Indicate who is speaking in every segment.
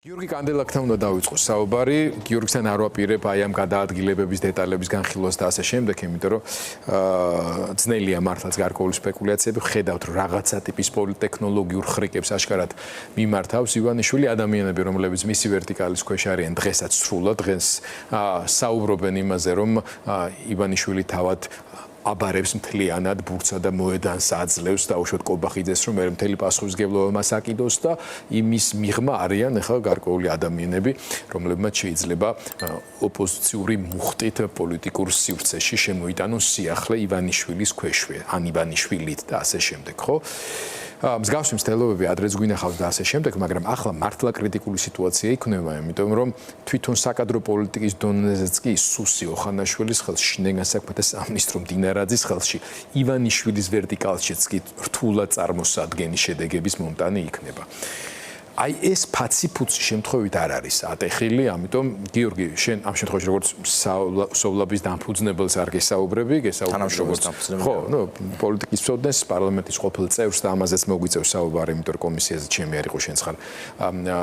Speaker 1: გიორგი კანდელაკთან უნდა დავიწყოს საუბარი. გიორგისთან არ ვაპირებ აი ამ გადაადგილებების დეტალების განხილვას და ასე შემდეგ, იმიტომ რომ ძნელია მართლაც გარკვეული სპეკულაციები. ხედავთ რომ რაღაცა ტიპის პოლიტექნოლოგიურ ხრიკებს აშკარად მიმართავს ივანიშვილი. ადამიანები, რომლებიც მისი ვერტიკალის ქვეშ არიან, დღესაც სრულად დღეს საუბრობენ იმაზე, რომ ივანიშვილი თავად აბარებს მთლიანად ბურთსა და მოედანს აძლევს დაუშვათ კობახიძეს, რომ მე მთელი პასუხისმგებლობა მას აკიდოს და იმის მიღმა არიან ახლა გარკვეული ადამიანები, რომლებმაც შეიძლება ოპოზიციური მუხტით პოლიტიკურ სივრცეში შემოიტანონ სიახლე ივანიშვილის ქვეშვე, ან ივანიშვილით და ასე შემდეგ, ხო? მსგავსი მცდელობები ადრეც გვინახავს და ასე შემდეგ, მაგრამ ახლა მართლა კრიტიკული სიტუაცია იქნება, იმიტომ რომ თვითონ საკადრო პოლიტიკის დონეზეც კი სუსი ოხანაშვილის ხელში, შინაგან საქმეთა სამინისტრო დინარაძის ხელში, ივანიშვილის ვერტიკალშიც კი რთულად წარმოსადგენის შედეგების მომტანი იქნება. აი ეს ფაცი-ფუცი შემთხვევით არ არის ატეხილი, ამიტომ გიორგი, შენ ამ შემთხვევაში როგორც სოვლაბის დამფუძნებელს არ გესაუბრები, როგორც ხო, ნუ პოლიტიკის მცოდნეს, პარლამენტის ყოფილ წევრს და ამაზეც მოგვიწევს საუბარი, იმიტომ რომ კომისიაზე ჩემი არ იყო, შენ ხარ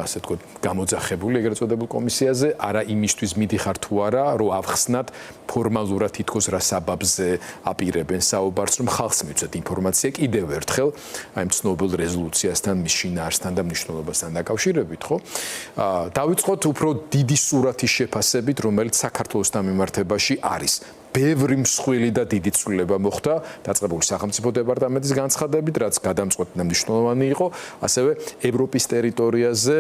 Speaker 1: ასე თქო გამოძახებული ეგრეთ წოდებულ კომისიაზე, არა იმისთვის მიდიხარ თუ არა, რომ ავხსნათ ფორმალურად თითქოს რა საბაბზე აპირებენ საუბარს, რომ ხალხს მივცეთ ინფორმაცია კიდევ ერთხელ, აი ამ ცნობილ რეზოლუციასთან, მის შინაარსთან და მნიშვნელობასთან დაკავშირებით, ხო? დავიწყოთ უფრო დიდი სურათის შეფასებით, რომელიც საქართველოსთან მიმართებაში არის. ბევრი მსხვილი და დიდი ცვლილება მოხდა დაწყებული სახელმწიფო დეპარტამენტის განცხადებით, რაც გადამწყვეტ და მნიშვნელოვანი იყო, ასევე ევროპის ტერიტორიაზე,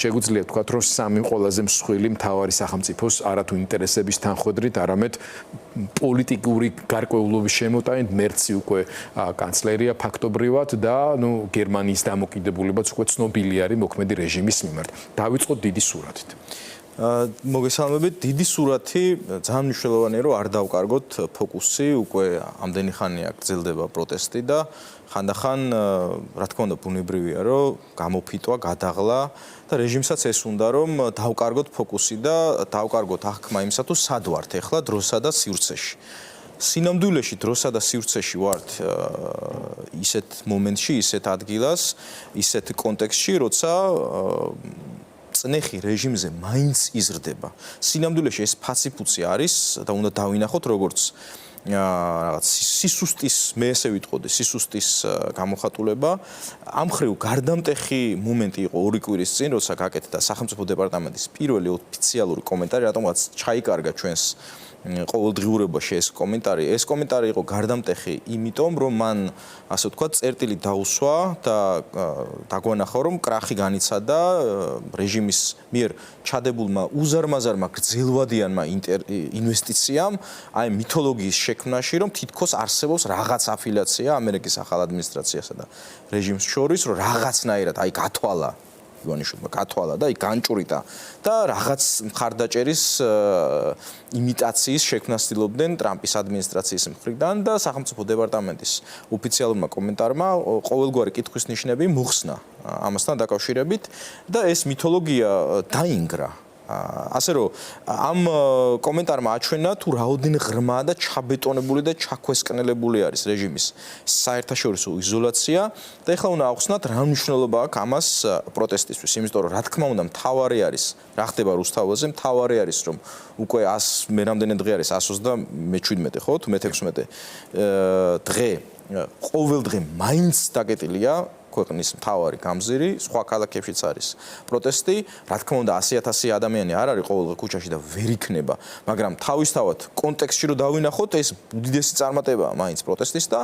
Speaker 1: შეგვიძლია ვთქვათ, რომ სამი ყველაზე მსხვილი მთავარი სახელმწიფოს არათუ ინტერესების თანხმდრით, არამედ პოლიტიკური გარკვეულობის შემოტანით მერცი უკვე კანცლერია ფაქტობრივად და გერმანიის დამოკიდებულებაც უკვე ცნობილი არის მოქმედი რეჟიმის მიმართ. დავიწყოთ დიდი სურათით.
Speaker 2: მოგესალმებით, დიდი სურათი ძალიან მნიშვნელოვანია, რომ არ დავკარგოთ ფოკუსი, უკვე ამდენი ხანია გრძელდება პროტესტი და ხანდახან, რა თქმა უნდა, ბუნებრივია, რომ გამოფიტვა, გადაღლა და რეჟიმსაც ეს უნდა, რომ დავკარგოთ ფოკუსი და დავკარგოთ აღქმა იმისა, თუ სად ვართ ახლა დროსა და სივრცეში. სინამდვილეში დროსა და სივრცეში ვართ ისეთ მომენტში, ისეთ ადგილას, ისეთ კონტექსტში, როცა წნეხი რეჟიმზე მაინც იზრდება. სინამდვილეში ეს ფაცი-ფუცი არის და უნდა დავინახოთ როგორც რაღაც სისუსტის, მე ესე ვიტყოდი, სისუსტის გამოხატულება. ამ ხრივ გარდამტეხი მომენტი იყო 2 კვირის წინ, როცა გაკეთდა სახელმწიფო დეპარტამენტის პირველი ოფიციალური კომენტარი, რატომაც ჩაიკარგა ჩვენს ყოველდღიურობაში ეს კომენტარი. ეს კომენტარი იყო გარდამტეხი, იმიტომ რომ მან, ასე ვთქვათ, წერტილი დაუსვა და დაგვანახა, რომ კრახი განიცადა რეჟიმის მიერ ჩადებულმა უზარმაზარმა გრძელვადიანმა ინვესტიციამ, აი მითოლოგიის შექმნაში, რომ თითქოს არსებობს რაღაც აფილიაცია ამერიკის ახალ ადმინისტრაციასა და რეჟიმს შორის, რომ რაღაცნაირად აი გათვალა ივანიშვილმა გათვალა და განჭურიტა და რაღაც მხარდაჭერის იმიტაციის შექმნას ცდილობდნენ ტრამპის ადმინისტრაციის მხრიდან და სახელმწიფო დეპარტამენტის ოფიციალურმა კომენტარმა ყოველგვარი კითხვის ნიშნები მოხსნა ამასთან დაკავშირებით და ეს მითოლოგია დაინგრა. ასე რომ ამ კომენტარმა აჩვენა თუ რაოდენ ღრმა და ჩაბეტონებული და ჩაქვესკნელებული არის რეჟიმის საერთაშორისო იზოლაცია და ეხლა უნდა ავხსნათ რა მნიშვნელობა აქვს ამას პროტესტისთვის, იმიტომ რომ რა თქმა უნდა მთავარი არის, რა ხდება რუსთავაზე, მთავარი არის რომ უკვე მე რამდენი დღე არის 117 ხო, თუ მე-16 დღე ყოველ დღე მაინც დაკეტილია ქვეყნის მთავარი გამზირი, სხვა ქალაქებშიც არის პროტესტი. რა თქმა უნდა 100,000 ადამიანი არ არის ყოველდღე ქუჩაში და ვერ იქნება, მაგრამ თავისთავად კონტექსტში რომ დავინახოთ, ეს უდიდესი წარმატებაა მაინც პროტესტის და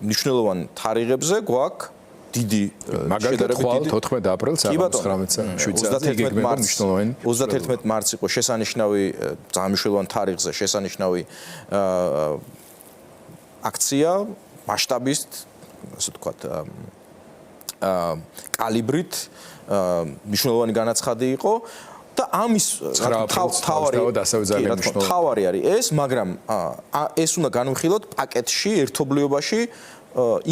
Speaker 2: მნიშვნელოვან თარიღებზე გვაქვს დიდი
Speaker 1: მაგალითად 14 აპრილს
Speaker 2: 31 მარტს იყო შესანიშნავი ძალიან მნიშვნელოვანი თარიღზე შესანიშნავი აქცია მასშტაბით, ასე ვთქვათ, კალიბრით მნიშვნელოვანი განაცხადი იყო და ამის თავარი არის ეს, მაგრამ ეს უნდა განვიხილოთ პაკეტში, ერთობლიობაში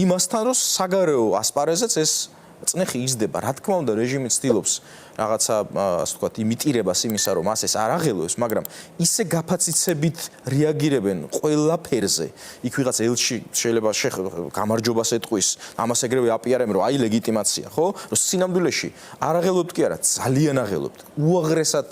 Speaker 2: იმასთან, რომ საგარეო ასპარეზეც ეს წნეხი იზრდება, რა თქმა უნდა რეჟიმი ცდილობს რაღაცა ასე ვთქვათ იმიტირებას იმისა რომ მას ეს არ აღელვებს, მაგრამ ისე გაფაციცებით რეაგირებენ ყველაფერზე. იქ ვიღაც ელჩი შეიძლება გამარჯვებას ეტყვის, ამას ეგრევე აპიარებენ რომ აი ლეგიტიმაცია, ხო? რომ სინამდვილეში არ აღელვებთ კი არა, ძალიან აღელვებთ. უაღრესად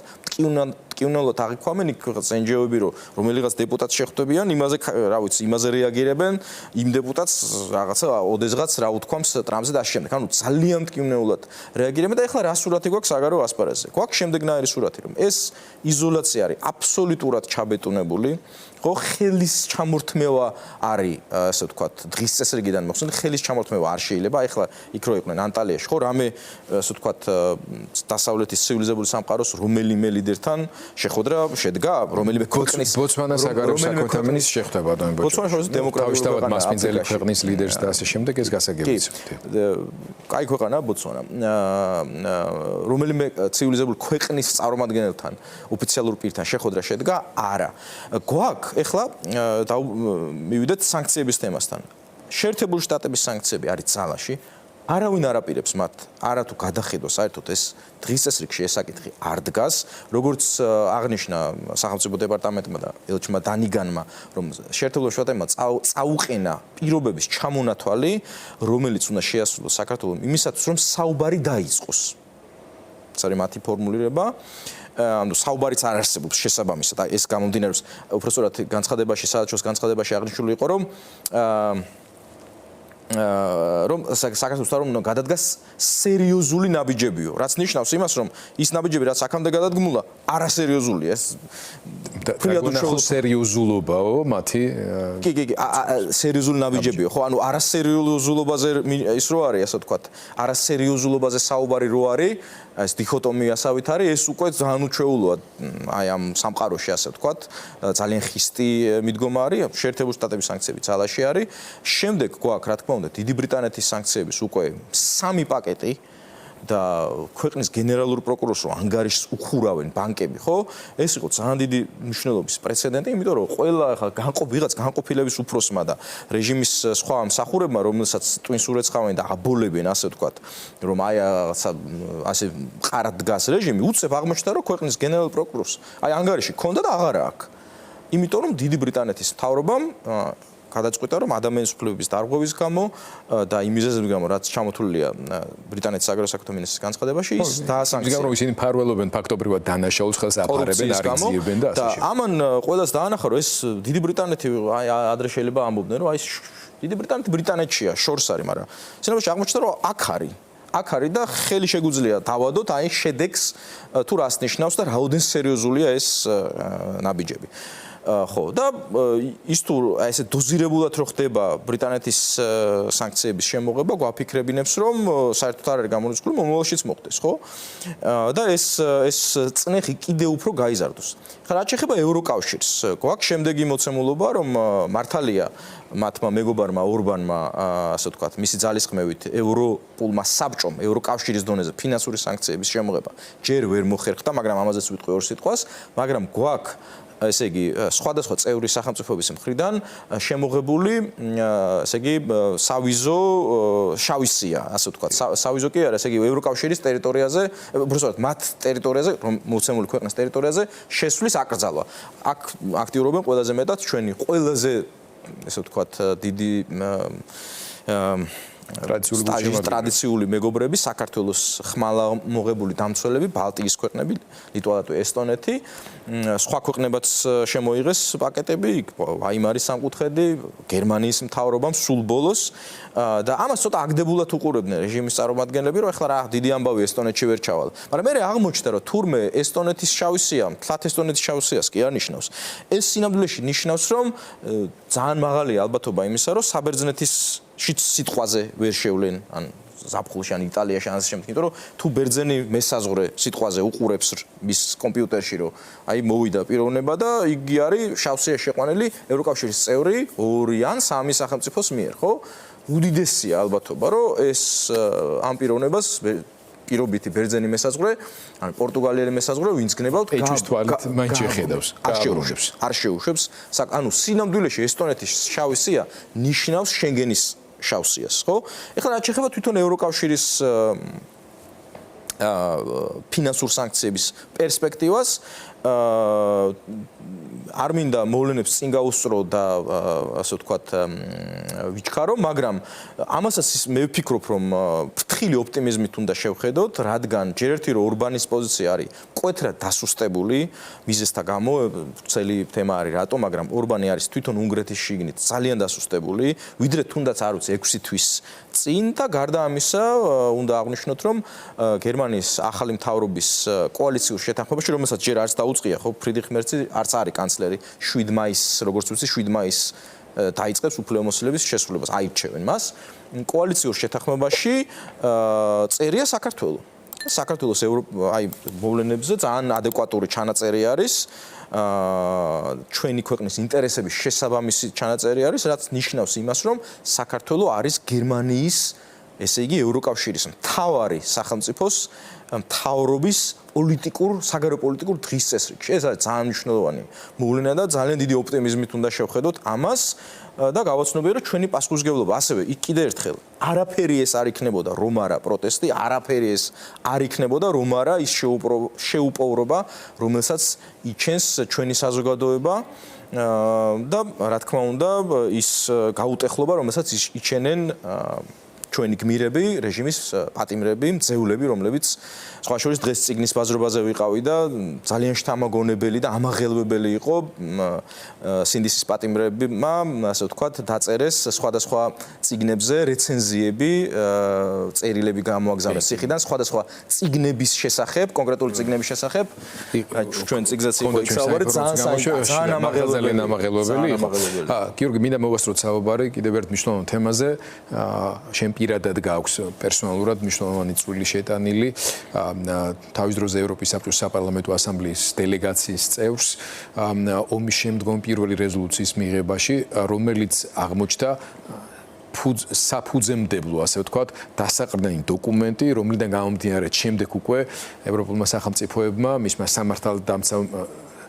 Speaker 2: ტკივნელად აღიქვამენ იქ ვიღაც NGO-ები რომელიღაც დეპუტატს შეხვდებიან, იმაზე რა ვიცი, იმაზე რეაგირებენ, იმ დეპუტატს რაღაცა ოდესღაც რა უთქვამს ტრამპზე და ამ შემდეგ. ანუ ძალიან ტკივნეულად რეაგირებენ და ეხლა რა სურათი გვაქვს საგარეო ასპარეზზე. გვაქვს შემდეგნაირი სურათი, რომ ეს იზოლაცია არის აბსოლუტურად ჩაბეტონებული, ხო, ხელის ჩამორთმევა არის, ასე ვთქვათ, დღის წესრიგიდან მოხსნით, ხელის ჩამორთმევა არ შეიძლება. ეხლა იქ რო იყვნენ ანტალიაში, ხო, რამე, ასე ვთქვათ, დასავლეთის ცივილიზებული სამყაროს რომელიმე ლიდერთან შეხვედრა შედგა, რომელიმე ქვეყნის
Speaker 1: ბოტსვანას საგარეო საქმეთა მინისტრს შეხვდება ადამიანები.
Speaker 2: ბოტსვანა შორის დემოკრატიული
Speaker 1: მასპინძელი ქვეყნის ლიდერს და ასე შემდეგ ეს გასაგებია.
Speaker 2: კაი ქვეყანა ბოტსვანა. რომელიმე ცივილიზებული ქვეყნის წარმომადგენელთან ოფიციალურ პირთან შეხვედრა შედგა? არა. გვაქვს ეხლა მივიდეთ სანქციების თემასთან. შეერთებული შტატების სანქციები არის ძალაში. არავინ არ აპირებს მათ არათუ გადახედვა საერთოდ ეს დღის წესრიგში ეს საკითხი არ დგას, როგორც აღნიშნა სახელმწიფო დეპარტამენტმა და ელჩმა დანიგანმა, რომ შეერთებულ შტატებმა წაუყენა პირობების ჩამონათვალი, რომელიც უნდა შეასრულოს საქართველოს იმისათვის, რომ საუბარი დაიწყოს. ეს არის მათი ფორმულირება. ანუ საუბარიც არ არსებობს შესაბამისად. აი ეს გამომდინარეობს უბრალოდ განცხადებაში, საათშორის განცხადებაში აღნიშნული იყო, რომ საქართველოს რომ გადადგას სერიოზული ნაბიჯებიო. რაც ნიშნავს იმას, რომ ის ნაბიჯები რაც აქამდე გადადგმულა, არასერიოზულია. ეს
Speaker 1: ფრიადულ სერიოზულობაო მათი
Speaker 2: კი, სერიოზული ნაბიჯებიო. ხო, ანუ არასერიოზულობაზე ის რო არის, ასე ვთქვათ, არასერიოზულობაზე საუბარი რო არის, ეს დიქოტომიასავით არის, ეს უკვე ძალიან უჩვეულოა აი ამ სამყაროში, ასე ვთქვათ, ძალიან ხისტი მიდგომა არის, შეერთებული შტატების სანქციები ძალაში არის. შემდეგ გვაქვს, რა თქმა უნდა, დიდი ბრიტანეთის სანქციების უკვე 3 პაკეტი და ქვეყნის გენერალურ პროკურორს რო ანგარიშს უხურავენ ბანკები, ხო? ეს იყო ძალიან დიდი მნიშვნელობის პრეცედენტი, იმიტომ რომ ყველა ახლა ვიღაც განყოფილების უფროსმა და რეჟიმის სხვა მსახურებმა, რომელსაც ტვინს ურეცხავენ და აბოლებენ, ასე ვთქვათ, რომ აი ასე მყარად დგას რეჟიმი, უცებ აღმოჩნდა, რომ ქვეყნის გენერალურ პროკურორს აი ანგარიში ქონდა და აღარა აქვს. იმიტომ რომ დიდი ბრიტანეთის მთავრობამ გადაწყვიტა, რომ ადამიანის უფლებების დარღვევის გამო და იმ მიზეზების გამო, რაც ჩამოთვლილია ბრიტანეთის საგარეო საქმეთა მინისტრის განცხადებაში, ის დაასანქცია.
Speaker 1: რომ ისინი ფარველობენ ფაქტობრივად დანაშაულს ხელს აფარებენ, არ იძლიებენ და ასე შემდეგ.
Speaker 2: ამან ყველას დაანახა, რომ ეს დიდი ბრიტანეთი აი ადრე შეიძლება ამბობდნენ, რომ აი დიდი ბრიტანეთი ბრიტანეთშია, შორს არის, მაგრამ სინამდვილეში აღმოჩნდა, რომ აქ არის და ხელი შეგვიძლია დავადოთ აი შედეგს თუ რას ნიშნავს და რაოდენ სერიოზულია ეს ნაბიჯები. ხო და ის თუ ესე დოზირებულად რო ხდება ბრიტანეთის სანქციების შემოღება, გვაფიქრებინებს, რომ საერთოდ არ არის გამორიცხული, მომავალშიც მოხდეს, ხო? და ეს წნეხი კიდე უფრო გაიზარდოს. ხა რაც შეეხება ევროკავშირს, გვაქვს შემდეგი მოცემულობა, რომ მართალია მათმა მეგობარმა ორბანმა, ასე ვთქვათ, მისი ძალისხმევით ევროპულმა საბჭომ ევროკავშირის დონეზე ფინანსური სანქციების შემოღება ჯერ ვერ მოხერხდა, მაგრამ ამაზეც ვიტყვი ორ სიტყვას, მაგრამ გვაქვს ესე იგი სხვადასხვა წევრი სახელმწიფოების მხრიდან შემოღებული, ესე იგი სავიზო შავისია, ასე ვთქვათ, სავიზო კი არა, ესე იგი ევროკავშირის ტერიტორიაზე, უბრალოდ მათ ტერიტორიაზე, მოცემული ქვეყნის ტერიტორიაზე შესვლის აკრძალვა. აქ აქტიურობენ ყველაზე მეტად ჩვენი ყველაზე ესე ვთქვათ დიდი ტრადიციული მეგობრები, საქართველოს ხმალამოღებული დამცველები, ბალტიის ქვეყნები, ლიტვა, ლატვია, ესტონეთი, სხვა ქვეყნებაც შემოიღეს პაკეტები, ვაიმარის სამკუთხედი, გერმანიის მთავრობამ სულ ბოლოს და ამას ცოტა აგდებულად უყურებდნენ რეჟიმის წარმომადგენლები, რომ ეხლა რა დიდი ამბავი ესტონეთში ვერ ჩავალ. მაგრამ მე აღმოჩნდა, რომ თურმე ესტონეთის შავისია, თლათ ესტონეთის შავისიას კი არ ნიშნავს. ეს სინამდვილეში ნიშნავს, რომ ძალიან მაღალია ალბათობა იმისა, რომ საბერძნეთის სიტყვაზე ვერ შევლენ, ან ზაფხულში, ან იტალიაში, ან ასე შემდეგ, იმიტომ რომ თუ ბერძენი მესაზღვრე სიტყვაზე უყურებს მის კომპიუტერში, რომ აი მოვიდა პიროვნება და იგი არის შავსია შეყვანილი ევროკავშირის წევრი 2 ან 3 სახელმწიფოს მიერ, ხო? უდიდესია ალბათობა, რომ ეს ამ პიროვნებას პირობითი ბერძენი მესაზღვრე, ან პორტუგალიელი მესაზღვრე, ვინც გნებავთ,
Speaker 1: ეჭვის თვალით მაინც შეხედავს,
Speaker 2: არ შეუშვებს. ანუ სინამდვილეში ესტონეთის შავი სია ნიშნავს შენგენის შავსიას, ხო? ეხლა რაც შეეხება თვითონ ევროკავშირის ფინანსურ სანქციების პერსპექტივას არ მინდა მოვლენებს წინ გაუსწრო და ასე ვთქვათ ვიჩქარო, მაგრამ ამასაც მე ვფიქრობ, რომ ფრთხილი ოპტიმიზმით უნდა შევხედოთ, რადგან ჯერ ერთი რომ ორბანის პოზიცია არის მკვეთრად დასუსტებული მიზეზთა გამო, წელი თემა არის რატო, მაგრამ ორბანი არის თვითონ უნგრეთის შიგნით ძალიან დასუსტებული, ვიდრე თუნდაც არ ვიცი 6 თვის წინ და გარდა ამისა უნდა აღვნიშნოთ, რომ გერმანიის ახალი მთავრობის კოალიციურ შეთანხმებაში, რომელსაც ჯერ არც დაუწყია, ხო, ფრიდრიხ მერცი არც არის კანცლერი, 7 მაისს, როგორც ვიცი, 7 მაისს დაიწყებს უფლებამოსილების შესრულებას, აირჩევენ მას. კოალიციურ შეთანხმებაში წერია საქართველო. საქართველოს აი მოვლენებზე ძალიან ადეკვატური ჩანაწერი არის. ჩვენი ქვეყნის ინტერესების შესაბამისი ჩანაწერი არის, რაც ნიშნავს იმას, რომ საქართველო არის გერმანიის, ესე იგი ევროკავშირის მთავარი სახელმწიფოს მთავრობის საგარეო პოლიტიკურ დღის წესრიგში. ეს არის ძალიან მნიშვნელოვანი მოვლენა და ძალიან დიდი ოპტიმიზმით უნდა შევხედოთ ამას და გავაცნობიეროთ ჩვენი პასუხისმგებლობა. ასევე კიდევ ერთხელ, არაფერი ეს არ იქნებოდა რომ არა პროტესტი, არაფერი ეს არ იქნებოდა რომ არა ის შეუპოვრობა, რომელსაც იჩენს ჩვენი საზოგადოება და რა თქმა უნდა ის გაუტეხლობა, რომელსაც იჩენენ ჩვენი გმირები, რეჟიმის პატიმრები, მძევლები, რომლებიც სხვა შორის დღეს წიგნის ბაზრობაზე ვიყავი და ძალიან შთამაგონებელი და ამაღელვებელი იყო სინდისის პატიმრებმა, ასე ვთქვათ, დაწერეს სხვადასხვა წიგნებზე რეცენზიები, წერილები გამოაგზავნეს ციხიდან სხვადასხვა წიგნების შესახებ, კონკრეტული წიგნების შესახებ. ჩვენ წიგზეც იყო ისაუბარი, ძალიან ამაღელვებელი იყო. გიორგი, მინდა მოვასწროთ საუბარი კიდევ ერთ მნიშვნელოვან თემაზე, პირადად გაქვს პერსონალურად მნიშვნელოვანი წვლილი შეტანილი თავის დროზე ევროპის საბჭოს საპარლამენტო ასამბლეის დელეგაციის წევრს ომის შემდგომ პირველი რეზოლუციის მიღებაში, რომელიც აღმოჩნდა საფუძემდებლო, ასე ვთქვათ, დასაყრდენი დოკუმენტი, რომლიდან გამომდინარე შემდეგ უკვე ევროპულმა სახელმწიფოებმა, მისმა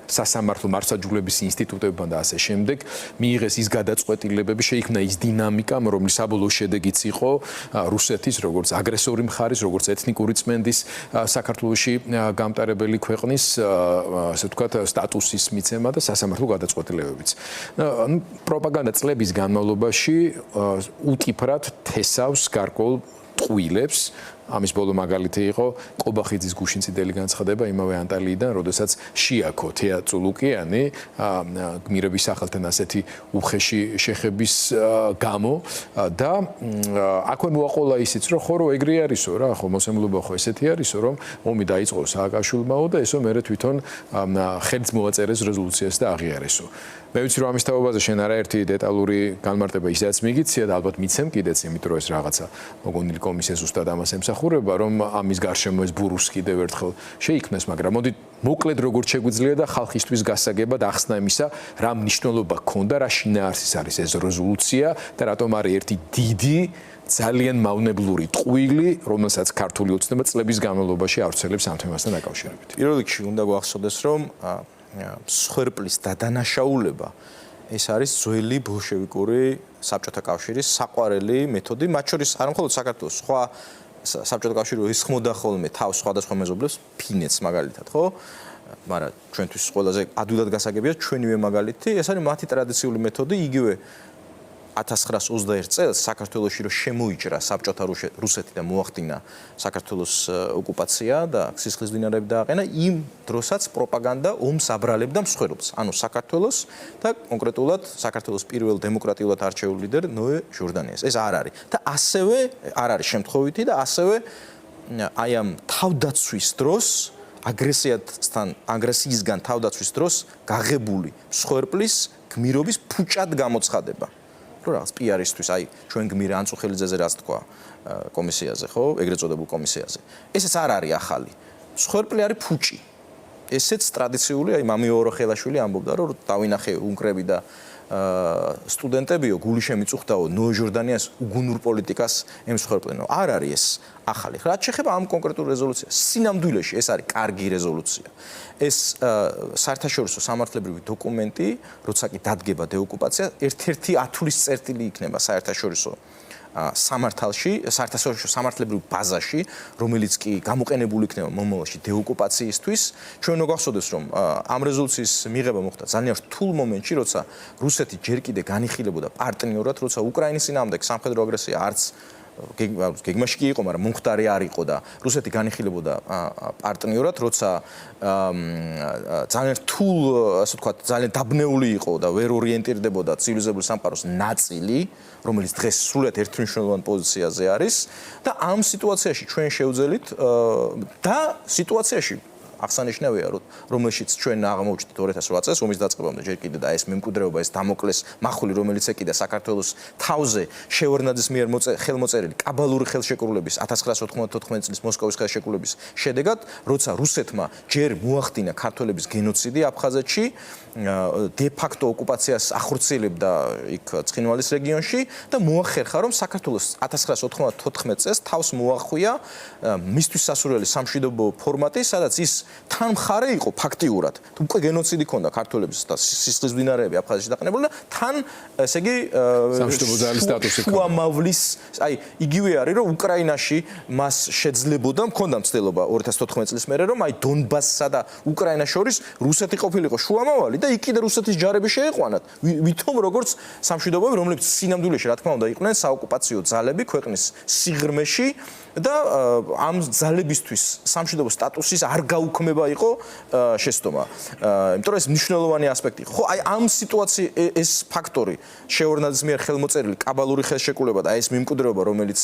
Speaker 2: სასამართლო მართლმსაჯულების ინსტიტუტებმა და ასე შემდეგ მიიღეს ის გადაწყვეტილებები, შეიქმნა ის დინამიკა, რომლის საბოლოო შედეგიც იყო რუსეთის, როგორც აგრესორი მხარის, როგორც ეთნიკური წმენდის საქართველოში გამტარებელი ქვეყნის, ასე ვთქვათ, სტატუსის მიცემა და სასამართლო გადაწყვეტილებებიც. პროპაგანდა წლების განმავლობაში უტიფრად თესავს გარკვეულ ტყუილებს. ამის ბოლო მაგალითი იყო კობახიძის გუშინწიდელი განცხადება იმავე ანტალიიდან, როდესაც შეაქო თეა წულუკიანი გმირების სახელთან ასეთი უხეში შეხების გამო და აქვე მოაყოლა ისიც, რომ ხო რო ეგრე არისო რა, ხო მოსემლობა ხო ესეთი არისო, რომ ომი დაიწყო სააკაშვილმაო და ესო მერე თვითონ ხელს მოაწერეს რეზოლუციას და აღიარესო. მე ვიცი რომ ამის თაობაზე შენ არაერთი დეტალური განმარტება ისაც მიგიცია და ალბათ მიცემ კიდეც, იმიტომ რომ ეს რაღაცა მოგონილი კომისია ზუსტად ამას ემსახურება, რომ ამის გარშემო ეს ბურუს კიდევ ერთხელ შეიქმნეს, მაგრამ მოდით მოკლედ როგორც შეგვიძლია და ხალხისთვის გასაგებად ახსნა იმისა, რა მნიშვნელობა ჰქონდა, რა შინაარსის არის ეს რეზოლუცია და რატომ არის ერთი დიდი ძალიან მავნებლური ტყუილი, რომელსაც ქართული ოცნება წლების განმავლობაში ავრცელებს ამ თემასთან დაკავშირებით. პირველ რიგში უნდა გვახსოვდეს, რომ მსხვერპლის დადანაშაულება ეს არის ძველი ბოლშევიკური საბჭოთა კავშირის საყვარელი მეთოდი, მათ შორის არ მხოლოდ საქართველოს, სხვა საბჭოთა კავშირი ესხმოდა ხოლმე თავს სხვადასხვა მეზობლებს, ფინეთს მაგალითად, ხო? მაგრამ ჩვენთვის ყველაზე ადვილად გასაგებია ჩვენივე მაგალითი, ეს არის მათი ტრადიციული მეთოდი, იგივე 1921 წელს საქართველოში რომ შემოიჭრა საბჭოთა რუსეთი და მოახდინა საქართველოს ოკუპაცია და სისხლის დინარები დააყენა, იმ დროსაც პროპაგანდა ომს აბრალებდა მსხვერპლს, ანუ საქართველოს და კონკრეტულად საქართველოს პირველ დემოკრატიულად არჩეულ ლიდერ ნოე ჟორდანიას. ეს არ არის და ასევე არ არის შემთხვევითი და ასევე აი ამ თავდაცვის დროს აგრესიისგან თავდაცვის დროს გაღებული მსხვერპლის გმირობის ფუჭად გამოცხადება. რაღაც პიარისთვის, აი ჩვენ გმირ ანწუხელიძეზე რაც თქვა კომისიაზე, ხო, ეგრეთ წოდებულ კომისიაზე. ესეც არ არის ახალი. მსხვერპლი არის ფუჭი. ესეც ტრადიციული, აი მამი ოროხელაშვილი ამბობდა, რომ დავინახე უნგრები და სტუდენტებიო გული შემიწუხდაო ნოე ჟორდანიას უგუნურ პოლიტიკას ემსხვერპლენო. არ არის ეს ახალი. რაც შეეხება ამ კონკრეტულ რეზოლუციას, სინამდვილეში ეს არის კარგი რეზოლუცია. ეს საერთაშორისო სამართლებრივი დოკუმენტი, როცა კი დადგება დეოკუპაცია, ერთ-ერთი ათulis წერტილი იქნება საერთაშორისო სამართალში, საერთაშორისო სამართლებრივ ბაზაში, რომელიც კი გამოყენებული იქნება მომავალში დეოკუპაციისთვის, ჩვენ უნდა გვახსოვდეს, რომ ამ რეზოლუციის მიღება მოხდა ძალიან რთულ მომენტში, როცა რუსეთი ჯერ კიდე განიხილებოდა პარტნიორად, როცა უკრაინის წინააღმდეგ სამხედრო აგრესია არც გეგმაში კი იყო, მაგრამ მომხდარი არ იყო და რუსეთი განიხილებოდა პარტნიორად, როცა ძალიან რთულ, ასე ვთქვათ, ძალიან დაბნეული იყო და ვერ ორიენტირდებოდა ცივილიზებული სამყაროს ნაწილი, რომელიც დღეს სრულად ერთმნიშვნელოვან პოზიციაზე არის და ამ სიტუაციაში ჩვენ შევძელით და სიტუაციაში აღსანიშნავია, რომელშიც ჩვენ აღმოჩნდით 2008 წელს ომის დაწყებამდე ჯერ კიდე და ეს მემკვიდრეობა, ეს დამოკლეს მახული, რომელიც ეკიდა საქართველოს თავზე შევარდნაძის მიერ ხელმოწერილი კაბალური ხელშეკრულების 1994 წლის მოსკოვის ხელშეკრულების შედეგად, როცა რუსეთმა ჯერ მოახდინა ქართველების გენოციდი აფხაზეთში, დე-ფაქტო ოკუპაციას ახორციელებდა იქ ცხინვალის რეგიონში და მოახერხა, რომ საქართველოს 1994 წელს თავს მოახვია მისთვის სასურველი სამშვიდობო ფორმატი, სადაც ის თან მხარე იყო ფაქტიურად. უკვე გენოციდი ქონდა ქართველების და სისხლის მდინარეები აფხაზეთში დაყენებული და თან ესე იგი
Speaker 1: სამშვიდობო ძალის სტატუსი ქონდა.
Speaker 2: შუამავლის, აი იგივე არის, რომ უკრაინაში მას შეძლებოდა, მქონდა მცდელობა 2014 წლის მერე, რომ აი დონბასსა და უკრაინას შორის რუსეთი ყოფილიყო შუამავალი და იქ კიდე რუსეთის ჯარები შეეყვანათ. ვითომ როგორც სამშვიდობოები, რომლებიც სინამდვილეში რა თქმა უნდა იყვნენ საოკუპაციო ძალები ქვეყნის სიღრმეში და ამ ძალებისთვის სამშვიდობო სტატუსის არ გაუქმება იყო შეცდომა. იმიტომ რომ ეს მნიშვნელოვანი ასპექტი იყო. ხო, აი ამ სიტუაციაში ეს ფაქტორი შევარდნაძის მიერ ხელმოწერილი კაბალური ხელშეკრულება და ეს მემკვიდრეობა, რომელიც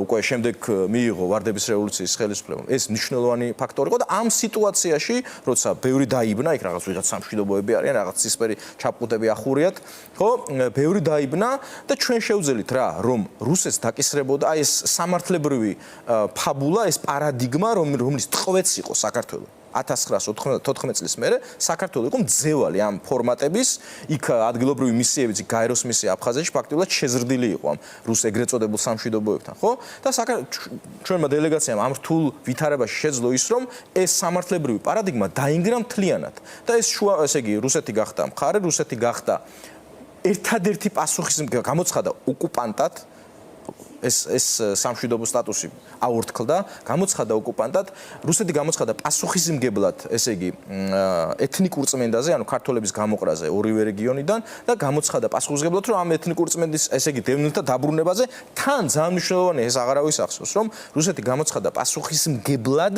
Speaker 2: უკვე შემდეგ მიიღო ვარდების რევოლუციის ხელისუფლებამ, ეს მნიშვნელოვანი ფაქტორი იყო და ამ სიტუაციაში, როცა ბევრი დაიბნა, იქ რაღაც ვიღაც სამშვიდობოები არიან, რაღაც ცისფერი ჩაპყუტები ახურიათ, ხო, ბევრი დაიბნა და ჩვენ შევძელით რა, რომ რუსეთს დაკისრებოდა აი ეს სამართლებრივი ფაბულა, ეს პარადიგმა, რომლის ტყვეც იყო საქართველოს 1994 წლის მერე საქართველოს იყო მძევალი ამ ფორმატების, იქ ადგილობრივი მისიებიც, გაეროს მისია აფხაზეთში ფაქტობრივად შეზრდილი იყო ამ რუს ეგრეთ წოდებულ სამშვიდობოებთან, ხო? და ჩვენმა დელეგაციამ ამ რთულ ვითარებაში შეძლო ის, რომ ეს სამართლებრივი პარადიგმა დაინგრა მთლიანად და ეს ესე იგი რუსეთი გახდა მხარე, რუსეთი გახდა ერთადერთი პასუხისმგებელი, გამოცხადა ოკუპანტად ეს სამშვიდობო სტატუსი აორთქლდა, გამოცხადა ოკუპანტად, რუსეთი გამოცხადა პასუხისმგებლად, ესე იგი, ეთნიკურ წმენდაზე, ანუ ქართველების გამოყრაზე ორივე რეგიონიდან და გამოცხადა პასუხისმგებლად, რომ ამ ეთნიკურ წმენდის, ესე იგი, დევნილთა დაბრუნებაზე თან ძალიან მნიშვნელოვანი ეს აღარავის ახსოვს, რომ რუსეთი გამოცხადა პასუხისმგებლად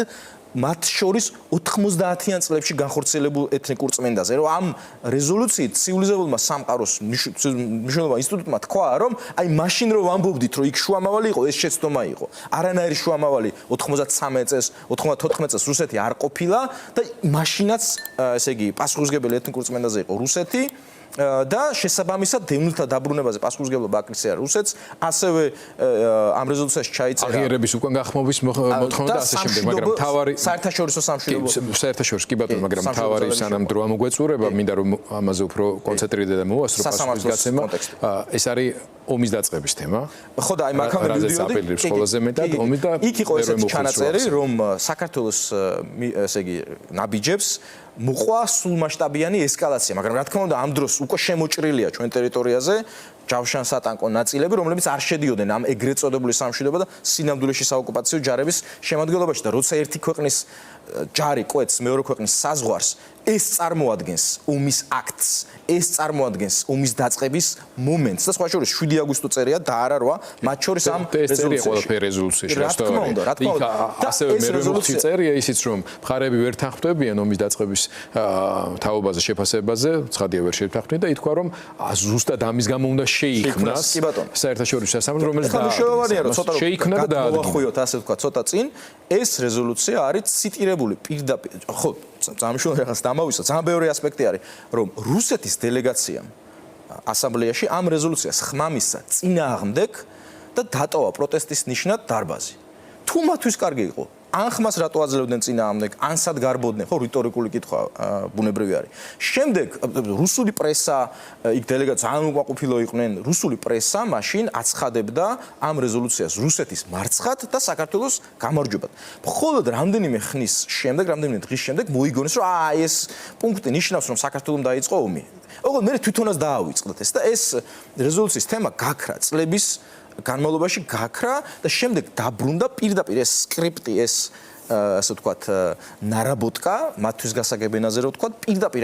Speaker 2: მათ შორის 90-იან წლებში განხორციელებულ ეთნიკურ წმენდაზე, რომ ამ რეზოლუციით ცივილიზებულმა სამყაროს მნიშვნელოვან ინსტიტუტმა თქვა, რომ აი მაშინ რომ ვამბობდით, რომ იქ შუამავალი იყო, ეს შეცდომა იყო. არანაირი შუამავალი 93 წელს, 94 წელს რუსეთი არ ყოფილა და მაშინაც, ესე იგი, პასუხისმგებელი ეთნიკურ წმენდაზე იყო რუსეთი. და შესაბამისად დევნილთა დაბრუნებაზე პასუხისმგებლობა აკისრია რუსეთს, ასევე ამ რეზოლუციაში ჩაიწერა
Speaker 1: აღიარების უკან გახმობის მოთხოვნა და ასე შემდეგ, მაგრამ თავარი
Speaker 2: საერთაშორისო სამშვიდობო
Speaker 1: საერთაშორისო კი ბატონო, მაგრამ თავარი სანამ დრო ამოგვეწურება, მინდა რომ ამაზე უფრო კონცენტრირდე და მოვასწრო პასუხის გაცემა. ეს არის ომის დაწყების თემა.
Speaker 2: ხო და აი მაგამდე
Speaker 1: მივიდოდით ყველაზე მეტად ომი და
Speaker 2: იქ იყო ესეთი ჩანაწერი, რომ საქართველოს ესე იგი ნაბიჯებს მოყვა სულმასშტაბიანი ესკალაცია, მაგრამ რა თქმა უნდა ამ დროს უკვე შემოჭრილია ჩვენ ტერიტორიაზე ჯავშან-სატანკო ნაწილები, რომლებიც არ შედიოდნენ ამ ეგრეთ წოდებული სამშვიდობო და სინამდვილეში საოკუპაციო ჯარების შემადგენლობაში და როცა ერთი ქვეყნის ჯარი კვეთს მეორე ქვეყნის საზღვარს, ეს წარმოადგენს ომის აქტს, ეს წარმოადგენს ომის დაწყების მომენტს და სხვა შორის 7 აგვისტო წერია და არა 8, მათ შორის ამ
Speaker 1: რეზოლუციაში.
Speaker 2: რა თქმა უნდა, რა თქმა უნდა.
Speaker 1: ასევე მე მოხდი წერია ისიც რომ მხარეები ვერ თანხმდებიან ომის დაწყების თაობაზე, შეფასებაზე, ცხადია ვერ შეთანხმდნენ და ითქვა რომ ზუსტად ამის გამო უნდა შეიქმნას საერთაშორისო სასამართლო, რომელიც
Speaker 2: შეუვალია რომ ცოტა
Speaker 1: შეიქმნა და
Speaker 2: დაახვიოთ, ასე ვთქვა, ცოტა წინ ეს რეზოლუცია არის ციტირებული პირდაპირ, ხო, სამშობლოში რაღაც დამავიწყდა, ძალიან ბევრი ასპექტი არის, რომ რუსეთის დელეგაციამ ასამბლეაში ამ რეზოლუციას ხმამისცა წინააღმდეგ და დატოვა პროტესტის ნიშნად დარბაზი. თუ მათთვის კარგი იყო, ან ხმას რატო აძლევდნენ წინააღმდეგ, ან სად გარბოდნენ, ხო, რიტორიკული კითხვა ბუნებრივი არის. შემდეგ რუსული პრესა, იქ დელეგატი ძალიან უკმაყოფილო იყვნენ, რუსული პრესა მაშინ აცხადებდა ამ რეზოლუციას რუსეთის მარცხად და საქართველოს გამარჯვებად. მხოლოდ რამდენიმე ხნის შემდეგ, რამდენიმე დღის შემდეგ მოიგონეს, რომ ეს პუნქტი ნიშნავს, რომ საქართველოს დაიწყო ომი. ოღონდ მე თვითონაც დაავიწყდათ ეს და ეს რეზოლუციის თემა გაქრა წლების განმავლობაში გაქრა და შემდეგ დაბრუნდა პირდაპირ ეს სკრიპტი, ეს ასე ვთქვათ, ნარაბოტკა, მათთვის გასაგებენაზე რო ვთქვათ, პირდაპირ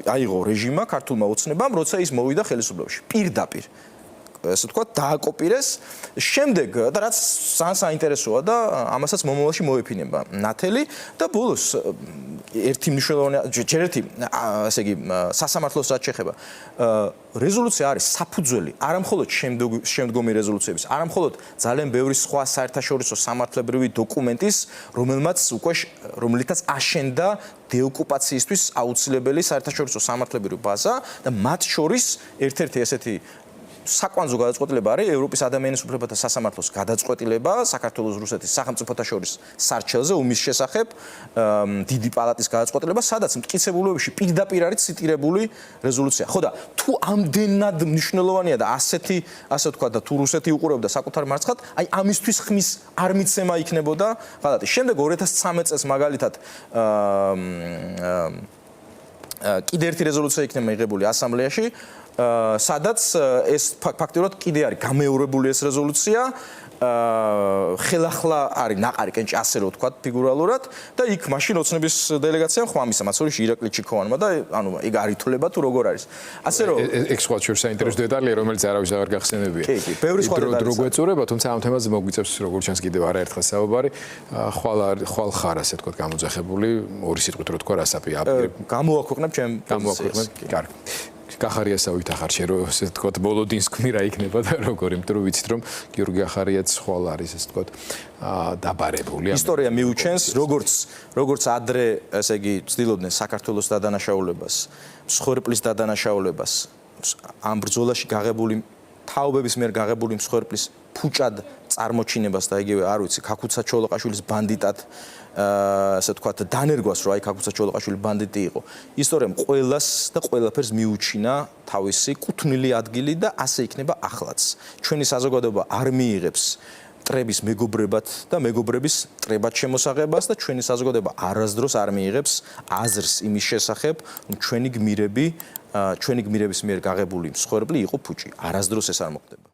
Speaker 2: აიღო რეჟიმმა, ქართულმა ოცნებამ, როცა ის მოვიდა ხელისუფლებაში. პირდაპირ ასე ვთქვათ, დააკოპირეს. შემდეგ და რაც ძალიან საინტერესოა და ამასაც მომავალში მოეფინება ნათელი და ბოლოს ერთი მნიშვნელოვანი ჯერერთი ასე იგი სასამართლოს რაც შეეხება რეზოლუცია არის საფუძველი არამხოლოდ შემდგომი რეზოლუციების, არამხოლოდ ძალიან ბევრი სხვა საერთაშორისო სამართლებრივი დოკუმენტის, რომელთაც აშენდა დეოკუპაციისთვის აუცილებელი საერთაშორისო სამართლებრივი ბაზა და მათ შორის ერთ-ერთი ესეთი საკვანძო გადაწყვეტილება არის ევროპის ადამიანის უფლებათა სასამართლოს გადაწყვეტილება საქართველოს რუსეთის სახელმწიფოთა შორის სარჩელზე ომის შესახებ დიდი პალატის გადაწყვეტილება, სადაც მტკიცებულებებში პირდაპირ არის ციტირებული რეზოლუცია. ხო და თუ ამდენად მნიშვნელოვანია და ასეთი, ასე ვთქვათ, და თუ რუსეთი უყურებდა საკუთარ მარცხად, აი ამისთვის ხმის არ მიცემა იქნებოდა ღალატი. შემდეგ 2013 წელს მაგალითად კიდე ერთი რეზოლუცია იქნება მიღებული ასამბლეაში, სადაც ეს ფაქტიურად კიდე არის გამეორებული ეს რეზოლუცია, ხელახლა არის ნაყარი კენჭი, ასე რომ ვთქვათ ფიგურალურად და იქ მაშინ ოცნების დელეგაციამ ხმამისა, მათ შორის ირაკლი ჩიქოვანმა და ანუ ეგ არ ითვლება თუ როგორ არის. ასე რომ
Speaker 1: ეგ სხვა შორს საინტერესო დეტალია, რომელიც არავის აღარ გახსენებია.
Speaker 2: კი, ბევრი სხვა დეტალია.
Speaker 1: დრო გვეწურება, თუმცა ამ თემაზე მოგვიწევს როგორც ჩანს კიდევ არაერთხელ საუბარი. ხვალ ხარ ასე ვთქვათ გამოძახებული, ორი სიტყვით რო თქვა რასაპი აპირებ.
Speaker 2: გამოაქვეყნებ ჩემ
Speaker 1: გამოაქვეყნებ. კარგი. კახარიასავით ახარ შე რო ესე ვთქვათ ბოლოდინსკი რა იქნება და როგორ, იმიტომ რომ ვიცით რომ გიორგი ახარიაც ხვალ არის ესე ვთქვათ დაბარებული.
Speaker 2: ისტორია მიუჩენს როგორც ადრე ესე იგი ცდილობდნენ საქართველოს დადანაშაულებას, მსხვერპლის დადანაშაულებას, ამ ბრძოლაში გაღებული თაობების მიერ გაღებული მსხვერპლის ფუჭად წარმოჩინებას და იგივე არ ვიცი ქაქუცა ჩოლოყაშვილის ბანდიტად ასე ვთქვათ დანერგვას რომ აი ქაქუცა ჩოლოყაშვილი ბანდიტი იყო. ისტორიამ ყველას და ყველაფერს მიუჩინა თავისი კუთვნილი ადგილი და ასე იქნება ახლაც. ჩვენი საზოგადოება არ მიიღებს მტრების მეგობრებად და მეგობრების მტრებად შემოსაღებას და ჩვენი საზოგადოება არასდროს არ მიიღებს აზრს იმის შესახებ, რომ ჩვენი გმირების მიერ გაღებული მსხვერპლი იყო ფუჭი. არასდროს ეს არ მოხდება.